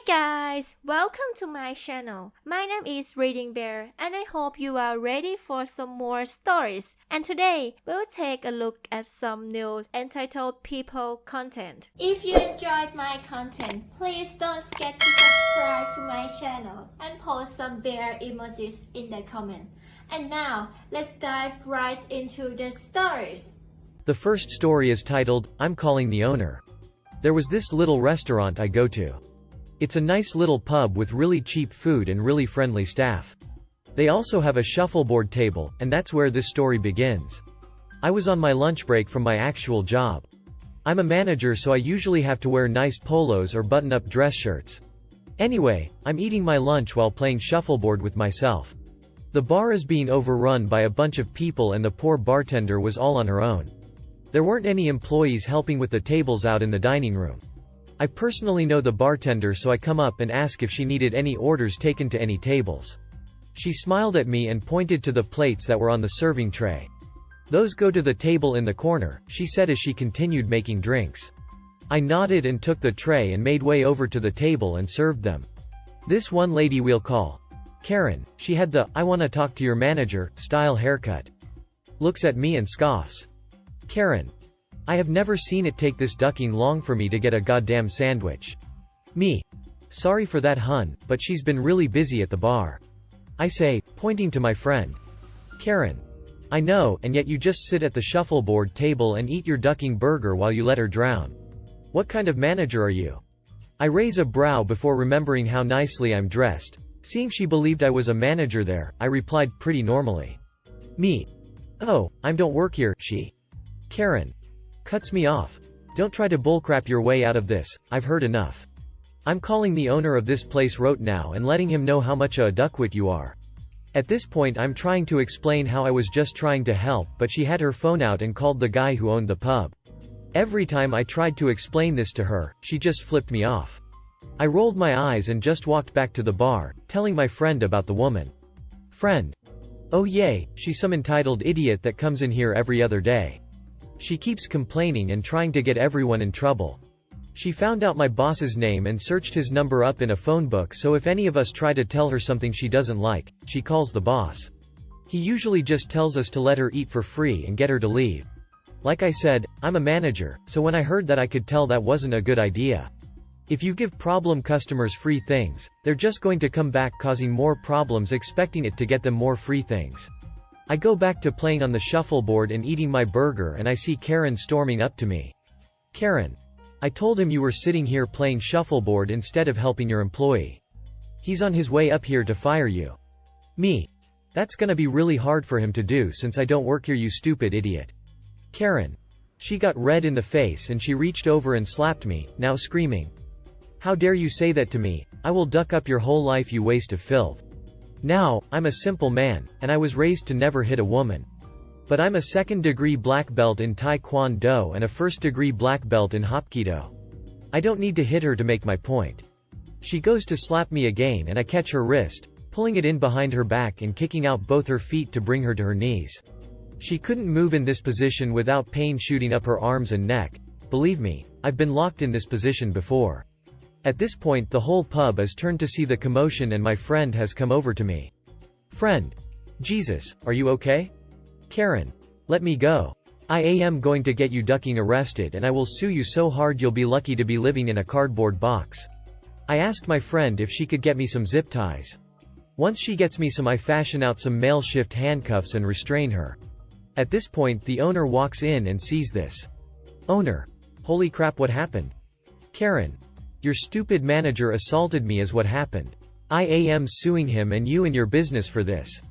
guys, welcome to my channel. My name is ReadingBear and I hope you are ready for some more stories. And today, we'll take a look at some new entitled people content. If you enjoyed my content, please don't forget to subscribe to my channel and post some bear emojis in the comment. And now, let's dive right into the stories. The first story is titled, I'm Calling the Owner. There was this little restaurant I go to. It's a nice little pub with really cheap food and really friendly staff. They also have a shuffleboard table, and that's where this story begins. I was on my lunch break from my actual job. I'm a manager, so I usually have to wear nice polos or button-up dress shirts. Anyway, I'm eating my lunch while playing shuffleboard with myself. The bar is being overrun by a bunch of people and the poor bartender was all on her own. There weren't any employees helping with the tables out in the dining room. I personally know the bartender, so I come up and ask if she needed any orders taken to any tables. She smiled at me and pointed to the plates that were on the serving tray. Those go to the table in the corner, she said as she continued making drinks. I nodded and took the tray and made way over to the table and served them. This one lady we'll call Karen. She had the "I wanna talk to your manager" style haircut. Looks at me and scoffs. Karen. I have never seen it take this ducking long for me to get a goddamn sandwich. Me. Sorry for that, hun, but she's been really busy at the bar. I say, pointing to my friend. Karen. I know, and yet you just sit at the shuffleboard table and eat your ducking burger while you let her drown. What kind of manager are you? I raise a brow before remembering how nicely I'm dressed. Seeing she believed I was a manager there, I replied pretty normally. Me. Oh, I don't work here, she. Karen. Cuts me off. Don't try to bullcrap your way out of this, I've heard enough. I'm calling the owner of this place right now and letting him know how much a duckwit you are. At this point I'm trying to explain how I was just trying to help, but she had her phone out and called the guy who owned the pub. Every time I tried to explain this to her, she just flipped me off. I rolled my eyes and just walked back to the bar, telling my friend about the woman. Friend. Oh yay, she's some entitled idiot that comes in here every other day. She keeps complaining and trying to get everyone in trouble. She found out my boss's name and searched his number up in a phone book, so if any of us try to tell her something she doesn't like, she calls the boss. He usually just tells us to let her eat for free and get her to leave. Like I said, I'm a manager, so when I heard that I could tell that wasn't a good idea. If you give problem customers free things, they're just going to come back causing more problems, expecting it to get them more free things. I go back to playing on the shuffleboard and eating my burger and I see Karen storming up to me. Karen. I told him you were sitting here playing shuffleboard instead of helping your employee. He's on his way up here to fire you. Me. That's gonna be really hard for him to do since I don't work here, you stupid idiot. Karen. She got red in the face and she reached over and slapped me, now screaming. How dare you say that to me? I will duck up your whole life, you waste of filth. Now, I'm a simple man, and I was raised to never hit a woman. But I'm a second-degree black belt in Taekwondo and a first-degree black belt in Hapkido. I don't need to hit her to make my point. She goes to slap me again and I catch her wrist, pulling it in behind her back and kicking out both her feet to bring her to her knees. She couldn't move in this position without pain shooting up her arms and neck. Believe me, I've been locked in this position before. At this point the whole pub is turned to see the commotion and my friend has come over to me. Friend. Jesus, are you okay? Karen. Let me go. I am going to get you ducking arrested and I will sue you so hard you'll be lucky to be living in a cardboard box. I asked my friend if she could get me some zip ties. Once she gets me some, I fashion out some male shift handcuffs and restrain her. At this point the owner walks in and sees this. Owner. Holy crap, what happened? Karen. Your stupid manager assaulted me is what happened. I am suing him and you and your business for this.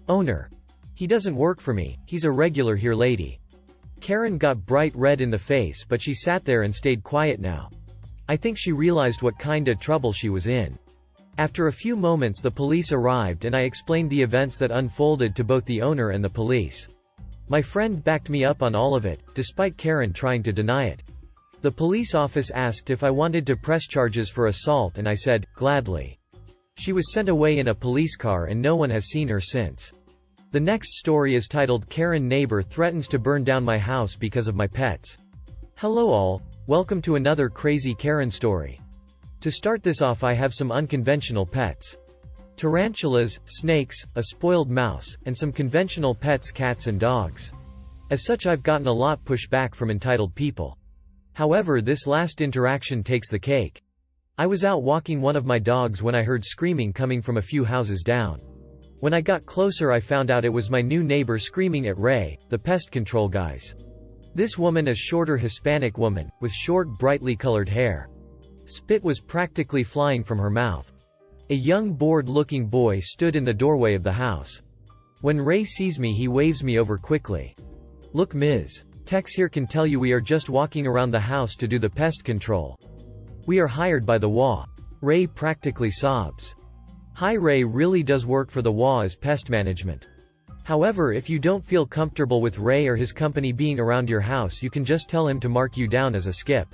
Owner. He doesn't work for me, he's a regular here, lady. Karen got bright red in the face, but she sat there and stayed quiet now. I think she realized what kinda trouble she was in. After a few moments the police arrived and I explained the events that unfolded to both the owner and the police. My friend backed me up on all of it, despite Karen trying to deny it. The police office asked if I wanted to press charges for assault and I said, gladly. She was sent away in a police car and no one has seen her since. The next story is titled Karen Neighbor Threatens to Burn Down My House Because of My Pets. Hello all, welcome to another crazy Karen story. To start this off, I have some unconventional pets. Tarantulas, snakes, a spoiled mouse, and some conventional pets, cats and dogs. As such, I've gotten a lot pushback from entitled people. However, this last interaction takes the cake. I was out walking one of my dogs when I heard screaming coming from a few houses down. When I got closer, I found out it was my new neighbor screaming at Ray, the pest control guys. This woman is a shorter Hispanic woman, with short brightly colored hair. Spit was practically flying from her mouth. A young bored-looking boy stood in the doorway of the house. When Ray sees me, he waves me over quickly. "Look, Ms. Tex here can tell you we are just walking around the house to do the pest control. We are hired by the WA." Ray practically sobs. Hi, Ray really does work for the WA as pest management. However, if you don't feel comfortable with Ray or his company being around your house, you can just tell him to mark you down as a skip.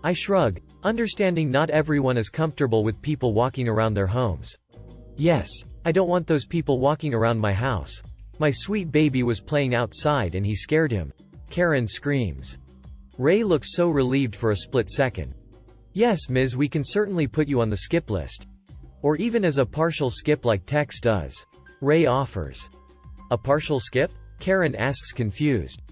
I shrug, understanding not everyone is comfortable with people walking around their homes. Yes, I don't want those people walking around my house. My sweet baby was playing outside and he scared him. Karen screams. Ray looks so relieved for a split second. Yes, Ms. We can certainly put you on the skip list. Or even as a partial skip like Tex does. Ray offers. A partial skip? Karen asks, confused.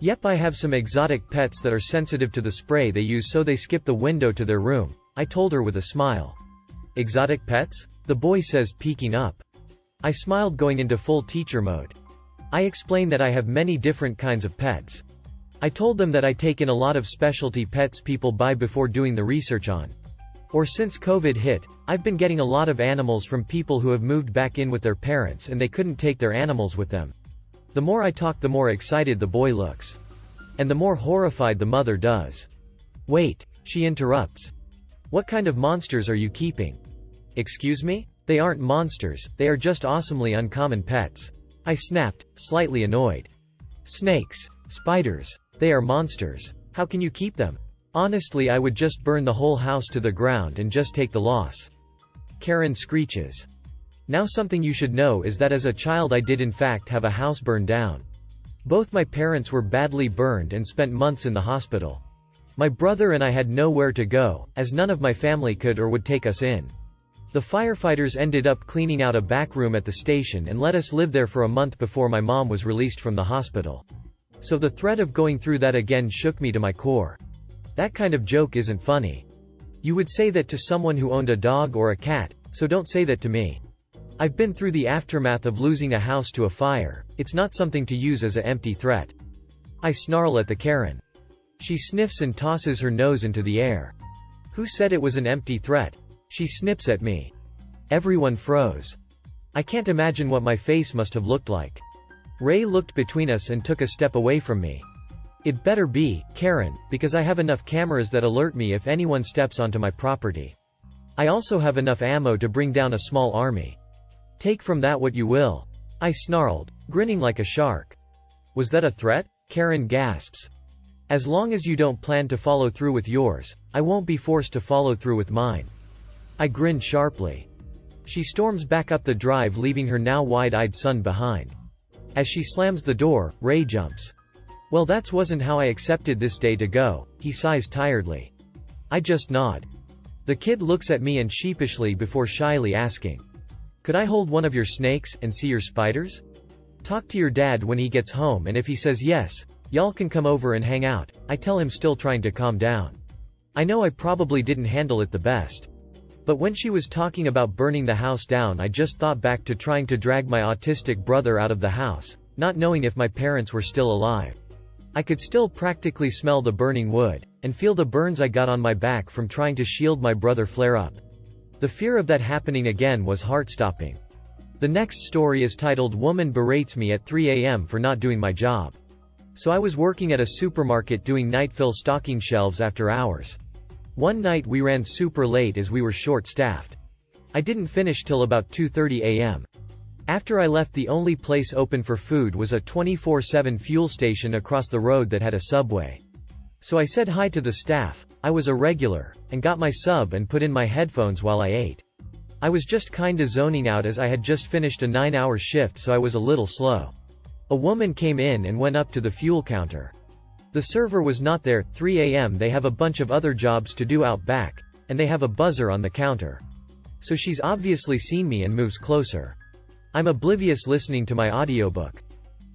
Yep, I have some exotic pets that are sensitive to the spray they use, so they skip the window to their room, I told her with a smile. Exotic pets? The boy says, peeking up. I smiled, going into full teacher mode. I explained that I have many different kinds of pets. I told them that I take in a lot of specialty pets people buy before doing the research on. Or since COVID hit, I've been getting a lot of animals from people who have moved back in with their parents and they couldn't take their animals with them. The more I talk, the more excited the boy looks. And the more horrified the mother does. Wait, she interrupts. What kind of monsters are you keeping? Excuse me? They aren't monsters, they are just awesomely uncommon pets. I snapped, slightly annoyed. Snakes, spiders, they are monsters. How can you keep them? Honestly, I would just burn the whole house to the ground and just take the loss. Karen screeches. Now, something you should know is that as a child I did in fact have a house burned down. Both my parents were badly burned and spent months in the hospital. My brother and I had nowhere to go, as none of my family could or would take us in. The firefighters ended up cleaning out a back room at the station and let us live there for a month before my mom was released from the hospital. So the threat of going through that again shook me to my core. That kind of joke isn't funny. You would say that to someone who owned a dog or a cat, so don't say that to me. I've been through the aftermath of losing a house to a fire. It's not something to use as an empty threat. I snarl at the Karen. She sniffs and tosses her nose into the air. Who said it was an empty threat? She snips at me. Everyone froze. I can't imagine what my face must have looked like. Ray looked between us and took a step away from me. It better be, Karen, because I have enough cameras that alert me if anyone steps onto my property. I also have enough ammo to bring down a small army. Take from that what you will. I snarled, grinning like a shark. Was that a threat? Karen gasps. As long as you don't plan to follow through with yours, I won't be forced to follow through with mine. I grinned sharply. She storms back up the drive, leaving her now wide-eyed son behind. As she slams the door, Ray jumps. Well, that wasn't how I accepted this day to go, he sighs tiredly. I just nod. The kid looks at me and sheepishly before shyly asking, could I hold one of your snakes and see your spiders? Talk to your dad when he gets home, and if he says yes, y'all can come over and hang out, I tell him, still trying to calm down. I know I probably didn't handle it the best. But when she was talking about burning the house down, I just thought back to trying to drag my autistic brother out of the house, not knowing if my parents were still alive. I could still practically smell the burning wood, and feel the burns I got on my back from trying to shield my brother flare up. The fear of that happening again was heart-stopping. The next story is titled Woman Berates Me at 3 a.m. for not doing my job. So I was working at a supermarket doing night fill stocking shelves after hours. One night we ran super late as we were short-staffed. I didn't finish till about 2:30 a.m. After I left, the only place open for food was a 24/7 fuel station across the road that had a Subway. So I said hi to the staff, I was a regular, and got my sub and put in my headphones while I ate. I was just kinda zoning out as I had just finished a 9-hour shift, so I was a little slow. A woman came in and went up to the fuel counter. The server was not there. 3 a.m. they have a bunch of other jobs to do out back, and they have a buzzer on the counter. So she's obviously seen me and moves closer. I'm oblivious listening to my audiobook.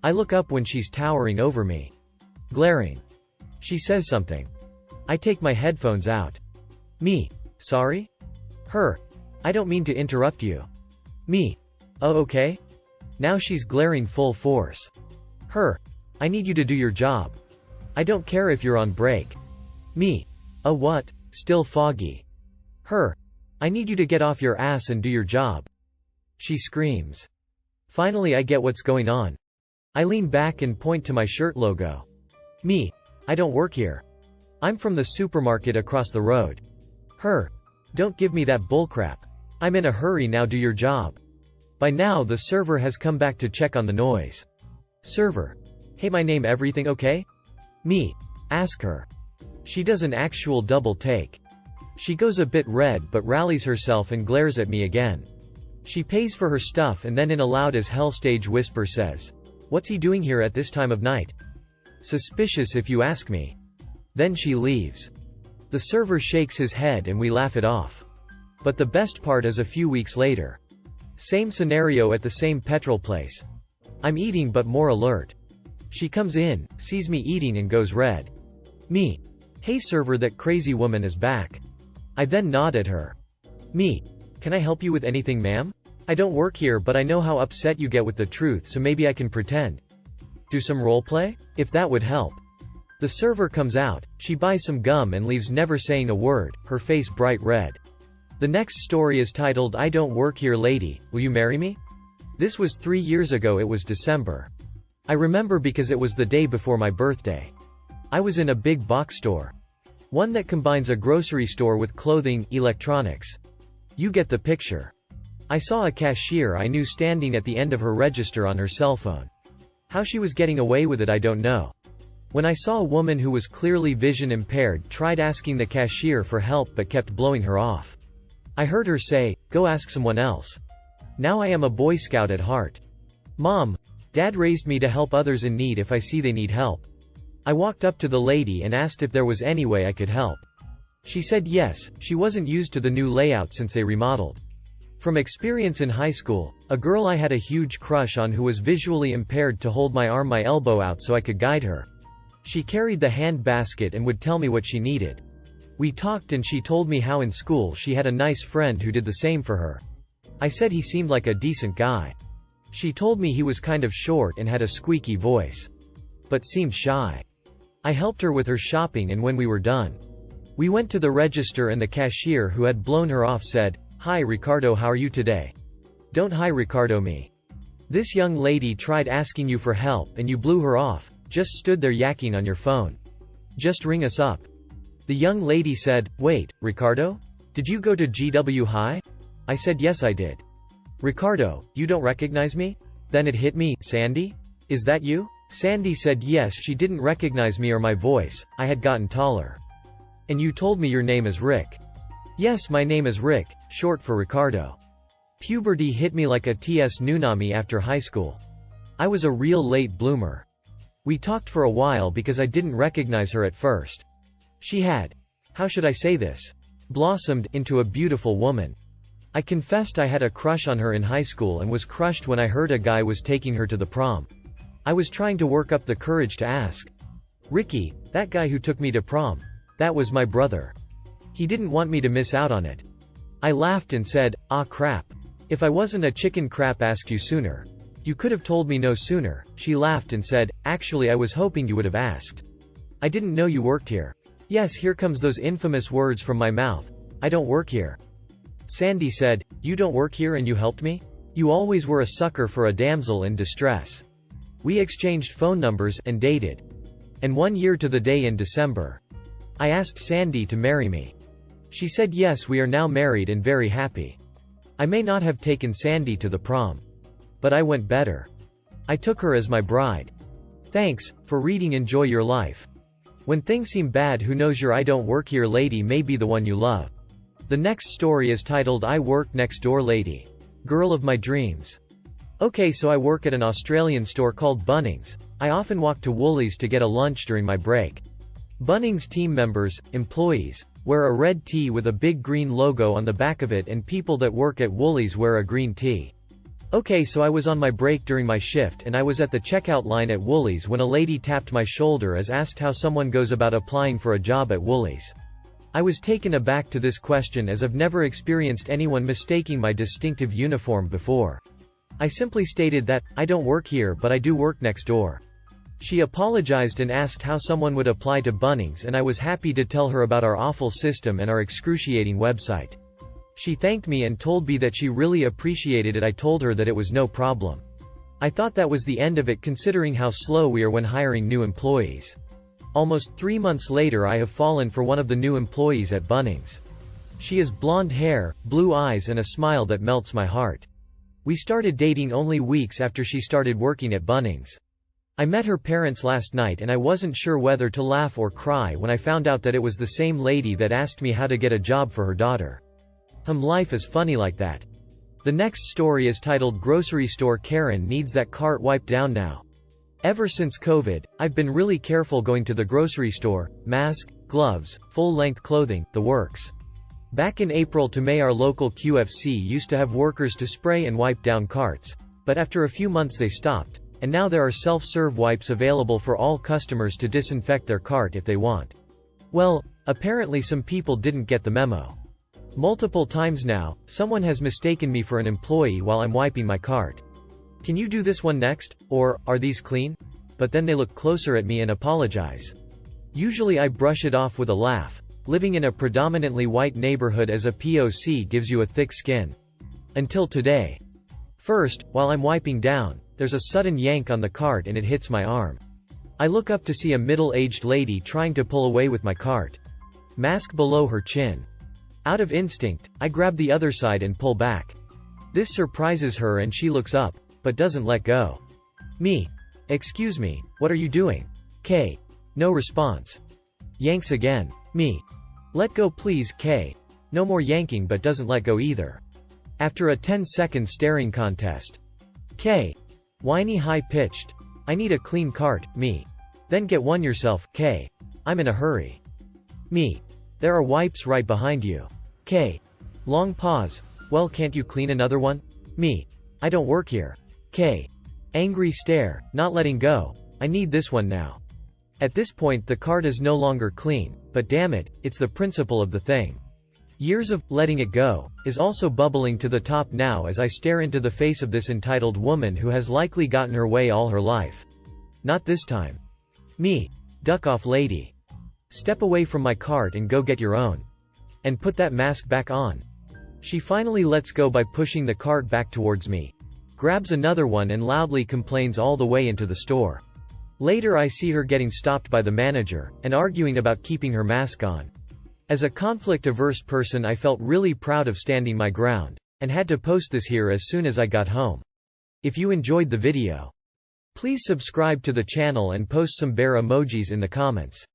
I look up when she's towering over me. Glaring. She says something. I take my headphones out. Me. Sorry? Her. I don't mean to interrupt you. Me. Oh, okay? Now she's glaring full force. Her. I need you to do your job. I don't care if you're on break. Me. Oh, what? Still foggy. Her. I need you to get off your ass and do your job. She screams. Finally, I get what's going on. I lean back and point to my shirt logo. Me. I don't work here. I'm from the supermarket across the road. Her. Don't give me that bullcrap. I'm in a hurry now, do your job. By now the server has come back to check on the noise. Server. Hey, my name, everything okay? Me. Ask her. She does an actual double take. She goes a bit red but rallies herself and glares at me again. She pays for her stuff and then in a loud as hell stage whisper says, "What's he doing here at this time of night?" Suspicious if you ask me. Then she leaves. The server shakes his head and we laugh it off. But the best part is a few weeks later. Same scenario at the same petrol place. I'm eating but more alert. She comes in, sees me eating and goes red. Me. Hey server, that crazy woman is back. I then nod at her. Me. Can I help you with anything, ma'am? I don't work here but I know how upset you get with the truth, so maybe I can pretend. Do some roleplay? If that would help. The server comes out, she buys some gum and leaves never saying a word, her face bright red. The next story is titled I Don't Work Here Lady, Will You Marry Me? This was 3 years ago, it was December. I remember because it was the day before my birthday. I was in a big box store. One that combines a grocery store with clothing, electronics. You get the picture. I saw a cashier I knew standing at the end of her register on her cell phone. How she was getting away with it I don't know. When I saw a woman who was clearly vision impaired tried asking the cashier for help but kept blowing her off. I heard her say, "Go ask someone else." Now I am a Boy Scout at heart. Mom, Dad raised me to help others in need if I see they need help. I walked up to the lady and asked if there was any way I could help. She said yes, she wasn't used to the new layout since they remodeled. From experience in high school, a girl I had a huge crush on who was visually impaired to hold my arm, my elbow out so I could guide her. She carried the hand basket and would tell me what she needed. We talked and she told me how in school she had a nice friend who did the same for her. I said he seemed like a decent guy. She told me he was kind of short and had a squeaky voice. But seemed shy. I helped her with her shopping and when we were done, we went to the register and the cashier who had blown her off said, "Hi Ricardo, how are you today?" "Don't hi Ricardo me. This young lady tried asking you for help and you blew her off, just stood there yakking on your phone. Just ring us up." The young lady said, "Wait, Ricardo? Did you go to GW High?" I said yes I did. "Ricardo, you don't recognize me?" Then it hit me, "Sandy? Is that you?" Sandy said yes, she didn't recognize me or my voice, I had gotten taller. "And you told me your name is Rick." "Yes, my name is Rick, short for Ricardo." Puberty hit me like a tsunami after high school. I was a real late bloomer. We talked for a while because I didn't recognize her at first. She had, how should I say this, blossomed into a beautiful woman. I confessed I had a crush on her in high school and was crushed when I heard a guy was taking her to the prom. I was trying to work up the courage to ask. "Ricky, that guy who took me to prom, that was my brother. He didn't want me to miss out on it." I laughed and said, "Ah crap. If I wasn't a chicken crap asked you sooner. You could have told me no sooner." She laughed and said, "Actually I was hoping you would have asked. I didn't know you worked here." Yes, here comes those infamous words from my mouth. "I don't work here." Sandy said, "You don't work here and you helped me? You always were a sucker for a damsel in distress." We exchanged phone numbers and dated. And 1 year to the day in December, I asked Sandy to marry me. She said yes, we are now married and very happy. I may not have taken Sandy to the prom, but I went better. I took her as my bride. Thanks for reading. Enjoy your life. When things seem bad, who knows, your I don't work here lady may be the one you love. The next story is titled I Work Next Door Lady. Girl of My Dreams. Okay, so I work at an Australian store called Bunnings. I often walk to Woolies to get a lunch during my break. Bunnings team members, employees, wear a red tee with a big green logo on the back of it, and people that work at Woolies wear a green tee. Okay, so I was on my break during my shift and I was at the checkout line at Woolies when a lady tapped my shoulder as asked how someone goes about applying for a job at Woolies. I was taken aback to this question as I've never experienced anyone mistaking my distinctive uniform before. I simply stated that, I don't work here but I do work next door. She apologized and asked how someone would apply to Bunnings, and I was happy to tell her about our awful system and our excruciating website. She thanked me and told me that she really appreciated it. I told her that it was no problem. I thought that was the end of it considering how slow we are when hiring new employees. Almost 3 months later I have fallen for one of the new employees at Bunnings. She has blonde hair, blue eyes and a smile that melts my heart. We started dating only weeks after she started working at Bunnings. I met her parents last night and I wasn't sure whether to laugh or cry when I found out that it was the same lady that asked me how to get a job for her daughter. Life is funny like that. The next story is titled Grocery Store Karen Needs That Cart Wiped Down Now. Ever since COVID, I've been really careful going to the grocery store, mask, gloves, full-length clothing, the works. Back in April to May our local QFC used to have workers to spray and wipe down carts, but after a few months they stopped. And now there are self-serve wipes available for all customers to disinfect their cart if they want. Well, apparently some people didn't get the memo. Multiple times now, someone has mistaken me for an employee while I'm wiping my cart. Can you do this one next? Or, are these clean? But then they look closer at me and apologize. Usually I brush it off with a laugh. Living in a predominantly white neighborhood as a POC gives you a thick skin. Until today. First, while I'm wiping down, there's a sudden yank on the cart and it hits my arm. I look up to see a middle-aged lady trying to pull away with my cart. Mask below her chin. Out of instinct, I grab the other side and pull back. This surprises her and she looks up, but doesn't let go. Me. Excuse me, what are you doing? K. No response. Yanks again. Me. Let go please K. No more yanking but doesn't let go either. After a 10-second staring contest. K. Whiny high-pitched. I need a clean cart, me. Then get one yourself, K. I'm in a hurry. Me. There are wipes right behind you. K. Long pause. Well, can't you clean another one? Me. I don't work here. K. Angry stare, not letting go. I need this one now. At this point the cart is no longer clean, but damn it, it's the principle of the thing. Years of letting it go is also bubbling to the top now as I stare into the face of this entitled woman who has likely gotten her way all her life. Not this time. Me. Duck off lady. Step away from my cart and go get your own. And put that mask back on. She finally lets go by pushing the cart back towards me. Grabs another one and loudly complains all the way into the store. Later I see her getting stopped by the manager, and arguing about keeping her mask on. As a conflict-averse person I felt really proud of standing my ground, and had to post this here as soon as I got home. If you enjoyed the video, please subscribe to the channel and post some bear emojis in the comments.